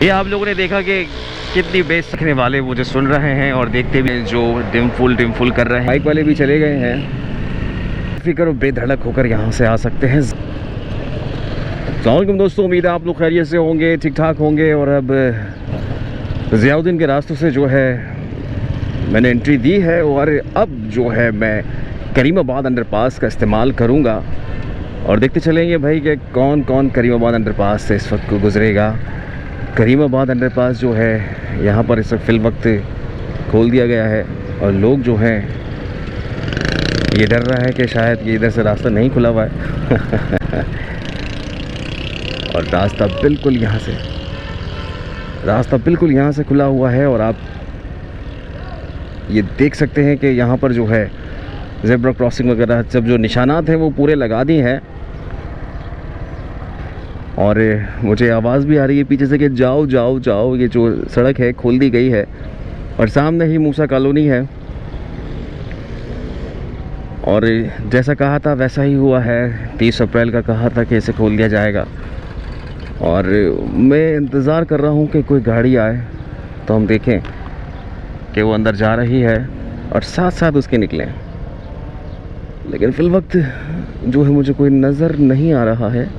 ये आप लोगों ने देखा कि कितनी बेस रखने वाले मुझे सुन रहे हैं और देखते भी हैं, जो डिम फुल कर रहे हैं। बाइक वाले भी चले गए हैं, फिक्र बेधड़क होकर यहाँ से आ सकते हैं। अस्सलामुअलैकुम दोस्तों, उम्मीद है आप लोग खैरियत से होंगे, ठीक ठाक होंगे। और अब ज़ियाउद्दीन के रास्तों से जो है मैंने एंट्री दी है और अब जो है मैं करीमाबाद अंडरपास का इस्तेमाल करूँगा और देखते चलेंगे भाई कि कौन कौन करीमाबाद अंडरपास से इस वक्त को गुजरेगा। करीमाबाद अंडरपास जो है यहाँ पर इस वक्त फ़िल वक्त खोल दिया गया है और लोग जो हैं ये डर रहा है कि शायद ये इधर से रास्ता नहीं खुला हुआ है और रास्ता बिल्कुल यहाँ से खुला हुआ है। और आप ये देख सकते हैं कि यहाँ पर जो है ज़ेब्रा क्रॉसिंग वगैरह सब जो निशानात हैं वो पूरे लगा दिए हैं। और मुझे आवाज़ भी आ रही है पीछे से कि जाओ जाओ जाओ, ये जो सड़क है खोल दी गई है और सामने ही मूसा कॉलोनी है। और जैसा कहा था वैसा ही हुआ है, 30 अप्रैल का कहा था कि इसे खोल दिया जाएगा। और मैं इंतज़ार कर रहा हूँ कि कोई गाड़ी आए तो हम देखें कि वो अंदर जा रही है और साथ साथ उसके निकलें। लेकिन फ़िल वक्त जो है मुझे कोई नज़र नहीं आ रहा है।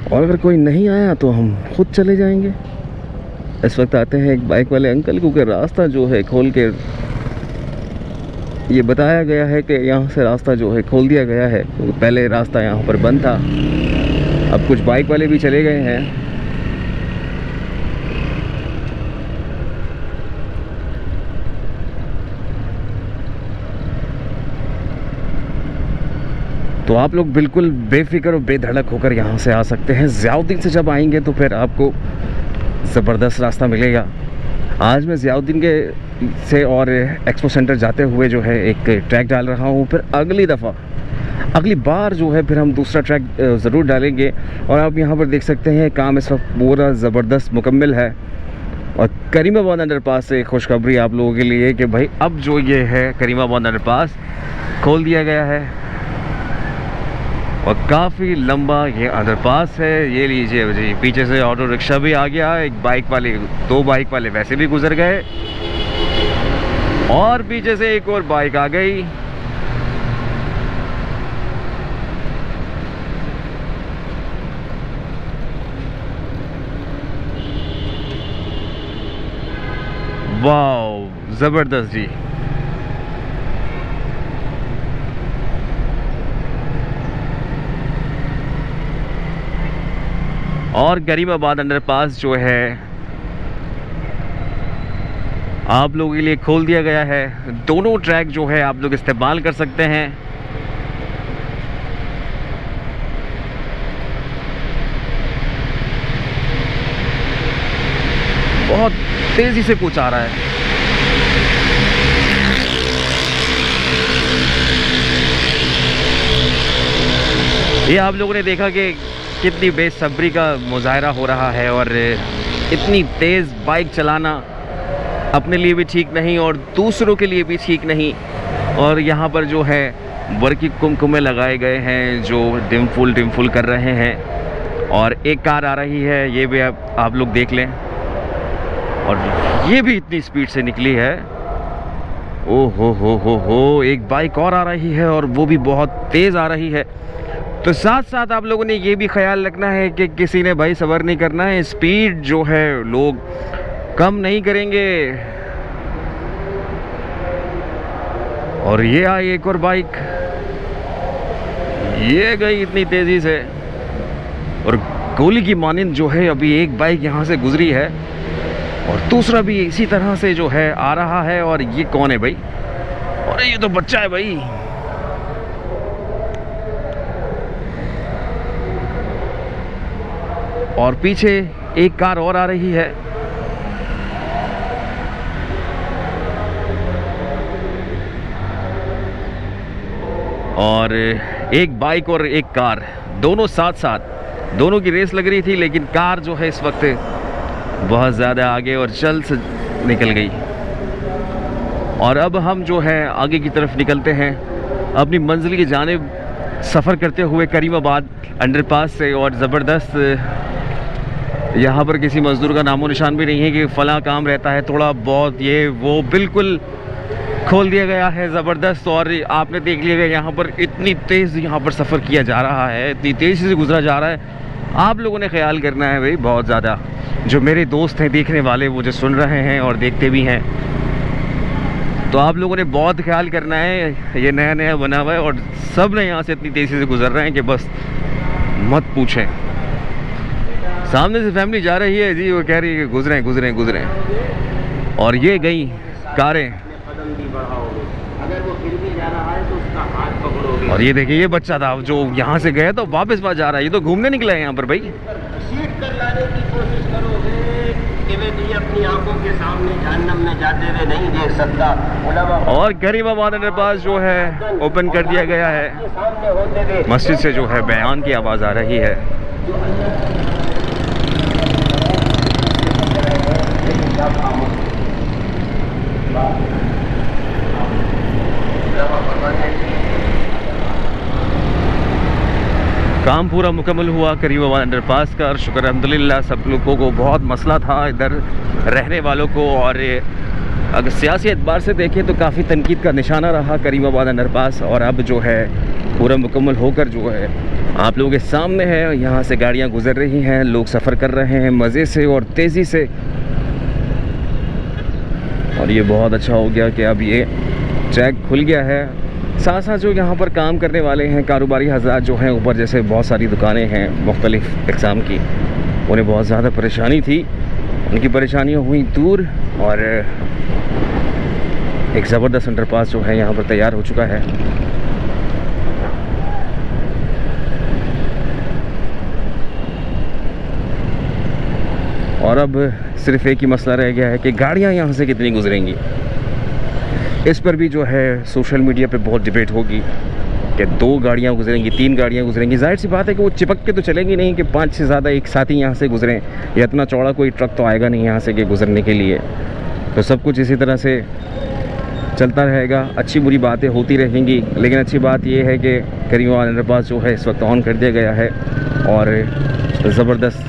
और अगर कोई नहीं आया तो हम खुद चले जाएंगे। इस वक्त आते हैं एक बाइक वाले अंकल, क्योंकि रास्ता जो है खोल के ये बताया गया है कि यहाँ से रास्ता जो है खोल दिया गया है। पहले रास्ता यहाँ पर बंद था, अब कुछ बाइक वाले भी चले गए हैं। तो आप लोग बिल्कुल बेफिक्र और बेधड़क होकर यहाँ से आ सकते हैं। ज़ियाउद्दीन से जब आएंगे तो फिर आपको ज़बरदस्त रास्ता मिलेगा। आज मैं ज़ियाउद्दीन के से और एक्सपो सेंटर जाते हुए जो है एक ट्रैक डाल रहा हूँ। फिर अगली बार जो है फिर हम दूसरा ट्रैक ज़रूर डालेंगे। और आप यहाँ पर देख सकते हैं काम इस वक्त पूरा ज़बरदस्त मुकम्मल है। और करीमाबाद अंडरपास से खुशखबरी आप लोगों के लिए कि भाई अब जो ये है करीमाबाद अंडरपास खोल दिया गया है और काफ़ी लंबा ये अंडरपास है। ये लीजिए जी, पीछे से ऑटो रिक्शा भी आ गया, एक बाइक वाले, 2 बाइक वाले वैसे भी गुजर गए और पीछे से एक और बाइक आ गई। वाह ज़बरदस्त जी। और करीमाबाद अंडरपास जो है आप लोगों के लिए खोल दिया गया है। दोनों ट्रैक जो है आप लोग इस्तेमाल कर सकते हैं। बहुत तेजी से कूच आ रहा है। ये आप लोगों ने देखा कि कितनी बेसब्री का मुजाहरा हो रहा है और इतनी तेज़ बाइक चलाना अपने लिए भी ठीक नहीं और दूसरों के लिए भी ठीक नहीं। और यहाँ पर जो है वर्की कुमकुमे लगाए गए हैं जो डिम फुल कर रहे हैं। और एक कार आ रही है, ये भी आप लोग देख लें। और ये भी इतनी स्पीड से निकली है, ओ हो, एक बाइक और आ रही है और वो भी बहुत तेज़ आ रही है। तो साथ साथ आप लोगों ने ये भी ख्याल रखना है कि किसी ने भाई सब्र नहीं करना है, स्पीड जो है लोग कम नहीं करेंगे। और ये आई एक और बाइक, ये गई इतनी तेज़ी से और गोली की मानिंद जो है अभी एक बाइक यहाँ से गुजरी है और दूसरा भी इसी तरह से जो है आ रहा है। और ये कौन है भाई? अरे ये तो बच्चा है भाई। और पीछे एक कार और आ रही है। और एक बाइक और एक कार दोनों साथ साथ, दोनों की रेस लग रही थी, लेकिन कार जो है इस वक्त बहुत ज़्यादा आगे और जल्द से निकल गई। और अब हम जो है आगे की तरफ निकलते हैं अपनी मंजिल की जानिब सफ़र करते हुए करीमाबाद अंडरपास से। और ज़बरदस्त, यहाँ पर किसी मज़दूर का नामो निशान भी नहीं है कि फ़लाँ काम रहता है, थोड़ा बहुत ये वो, बिल्कुल खोल दिया गया है ज़बरदस्त। और आपने देख लिया कि यहाँ पर इतनी तेज़ यहाँ पर सफ़र किया जा रहा है, इतनी तेज़ी से गुजरा जा रहा है। आप लोगों ने ख्याल करना है भाई, बहुत ज़्यादा। जो मेरे दोस्त हैं देखने वाले, वो जो सुन रहे हैं और देखते भी हैं, तो आप लोगों ने बहुत ख्याल करना है। ये नया नया बना हुआ है और सब ने यहाँ से इतनी तेज़ी से गुजर रहे हैं कि बस मत पूछें। सामने से फैमिली जा रही है जी, वो कह रही है कि गुजरें गुजरें गुजरें। और ये गई कारें, अगर वो फिर भी जा रहा है तो उसका हाथ पकड़ोगे। और ये देखिए ये बच्चा था जो यहाँ से गया तो वापस जा रहा है। ये तो घूमने निकला है यहाँ पर भाई। सीट कर लाने की कोशिश करोगे कि वे नहीं अपनी आंखों के सामने जहन्नम में जाते हुए नहीं देख सकता। और करीमाबाद अंडरपास जो है ओपन कर दिया गया है। सामने होते हुए मस्जिद से जो है बयान की आवाज़ आ रही है। काम पूरा मुकम्मल हुआ करीमाबाद अंडरपास का, और शुक्र अल्हम्दुलिल्लाह। सब लोगों को बहुत मसला था इधर रहने वालों को, और अगर सियासी एतबार से देखें तो काफ़ी तनकीद का निशाना रहा करीमाबाद अंडरपास। और अब जो है पूरा मुकम्मल होकर जो है आप लोगों के सामने है। यहाँ से गाड़ियाँ गुजर रही हैं, लोग सफ़र कर रहे हैं मज़े से और तेज़ी से। और ये बहुत अच्छा हो गया कि अब ये ट्रैक खुल गया है। साथ साथ जो यहाँ पर काम करने वाले हैं कारोबारी हज़रात जो हैं ऊपर, जैसे बहुत सारी दुकानें हैं मुख्तलिफ़ इक़साम की, उन्हें बहुत ज़्यादा परेशानी थी। उनकी परेशानियाँ हुई दूर, और एक ज़बरदस्त अंडरपास जो है यहाँ पर तैयार हो चुका है। और अब सिर्फ एक ही मसला रह गया है कि गाड़ियाँ यहाँ से कितनी गुजरेंगी। इस पर भी जो है सोशल मीडिया पे बहुत डिबेट होगी कि 2 गाड़ियाँ गुजरेंगी, 3 गाड़ियाँ गुजरेंगी। जाहिर सी बात है कि वो चिपक के तो चलेंगी नहीं कि 5 से ज़्यादा एक साथ ही यहाँ से गुजरें, या इतना चौड़ा कोई ट्रक तो आएगा नहीं यहाँ से कि गुजरने के लिए। तो सब कुछ इसी तरह से चलता रहेगा। अच्छी बुरी बातें होती रहेंगी, लेकिन अच्छी बात यह है कि करीमाबाद अंडरपास जो है इस वक्त ऑन कर दिया गया है और ज़बरदस्त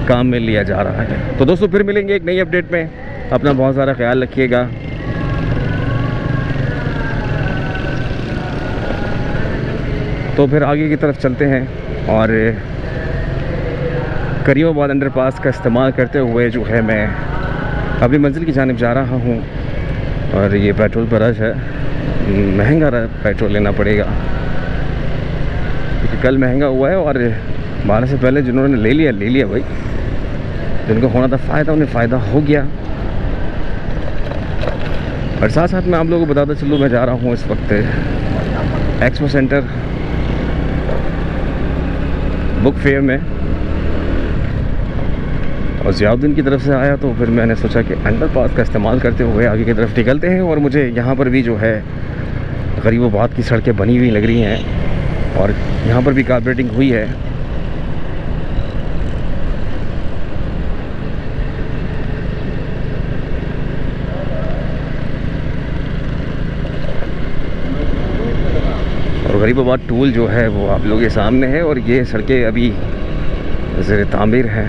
काम में लिया जा रहा है। तो दोस्तों फिर मिलेंगे एक नई अपडेट में। अपना बहुत सारा ख्याल रखिएगा। तो फिर आगे की तरफ चलते हैं और करीमाबाद अंडरपास का इस्तेमाल करते हुए जो है मैं अपनी मंजिल की जानिब जा रहा हूँ। और ये पेट्रोल पर रश है, महंगा पेट्रोल लेना पड़ेगा क्योंकि कल महंगा हुआ है। और 12 से पहले जिन्होंने ले लिया भाई, जिनको होना था फ़ायदा, उन्हें फ़ायदा हो गया। और साथ साथ मैं आप लोगों को बताता चलूँ, मैं जा रहा हूँ इस वक्त एक्सपो सेंटर बुक फेयर में, और ज़ियाउद्दीन की तरफ से आया तो फिर मैंने सोचा कि अंडरपास का इस्तेमाल करते हुए आगे की तरफ निकलते हैं। और मुझे यहाँ पर भी जो है गरीबाबाद की सड़कें बनी हुई लग रही हैं और यहाँ पर भी कारपेटिंग हुई है। और गरीबाबाद टूल जो है वो आप लोगों के सामने है, और ये सड़कें अभी ज़ेर तामीर हैं।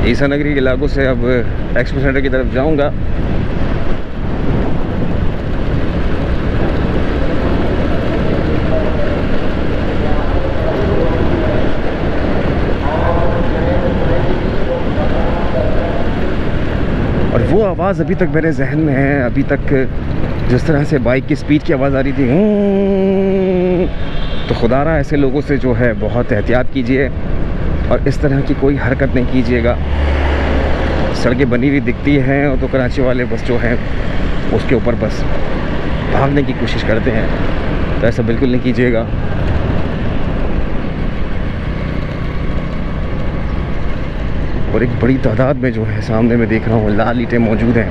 ईसा नगरी के इलाकों से अब एक्सपो सेंटर की तरफ जाऊंगा। और वो आवाज़ अभी तक मेरे जहन में है। अभी तक जिस तरह से बाइक की स्पीड की आवाज़ आ रही थी, तो खुदारा ऐसे लोगों से जो है बहुत एहतियात कीजिए और इस तरह की कोई हरकत नहीं कीजिएगा। सड़कें बनी हुई दिखती हैं और तो कराची वाले बस जो है उसके ऊपर बस भागने की कोशिश करते हैं, तो ऐसा बिल्कुल नहीं कीजिएगा। और एक बड़ी तादाद में जो है सामने मैं देख रहा हूँ लाल ईंटें मौजूद हैं।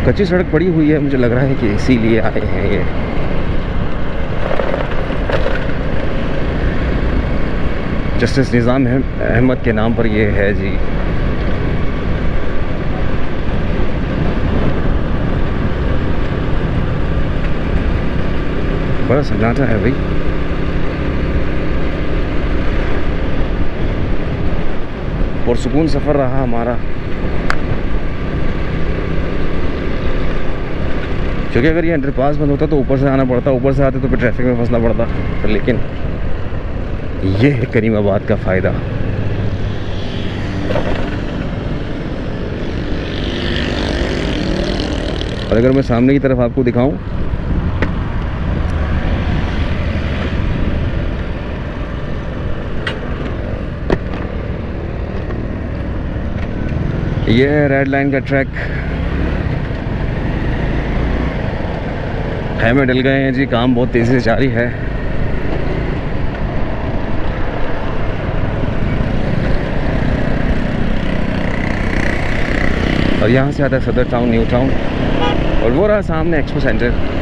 और कच्ची सड़क पड़ी हुई है, मुझे लग रहा है कि इसीलिए आए हैं ये। जस्टिस निज़ाम अहमद के नाम पर ये है जी। बड़ा सन्नाटा है भाई। और सुकून सफ़र रहा हमारा, क्योंकि अगर ये अंडरपास बंद होता तो ऊपर से आना पड़ता, ऊपर से आते तो फिर ट्रैफिक में फंसना पड़ता। तो लेकिन ये है करीमाबाद का फ़ायदा। और अगर मैं सामने की तरफ आपको दिखाऊं, ये है रेड लाइन का ट्रैक। खेमे डल गए हैं जी, काम बहुत तेज़ी से जारी है। और यहाँ से आता है सदर टाउन, न्यू टाउन, और वो रहा सामने एक्सपो सेंटर।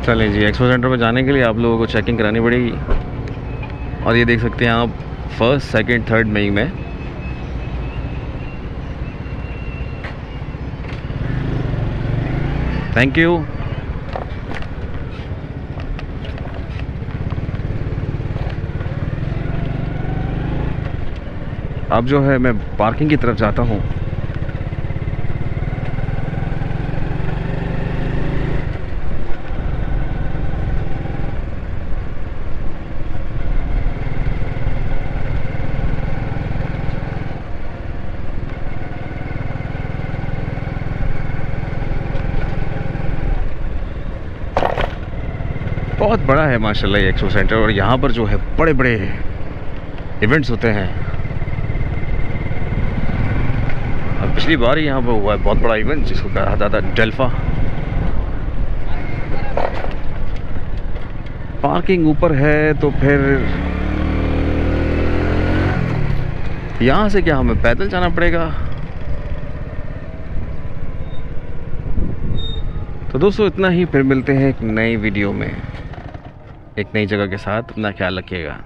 चलें जी, एक्सपो सेंटर में जाने के लिए आप लोगों को चेकिंग करानी पड़ेगी। और ये देख सकते हैं आप 1, 2, 3 मई में थैंक यू। अब जो है मैं पार्किंग की तरफ जाता हूँ। बहुत बड़ा है माशाल्लाह ये एक्सपो सेंटर, और यहाँ पर जो है बड़े बड़े इवेंट्स होते हैं। अब पिछली बार ही यहाँ पर हुआ है बहुत बड़ा इवेंट जिसको कहा जाता था डेल्फा। पार्किंग ऊपर है तो फिर यहाँ से क्या हमें पैदल जाना पड़ेगा। तो दोस्तों इतना ही, फिर मिलते हैं एक नई वीडियो में एक नई जगह के साथ। अपना ख्याल रखिएगा।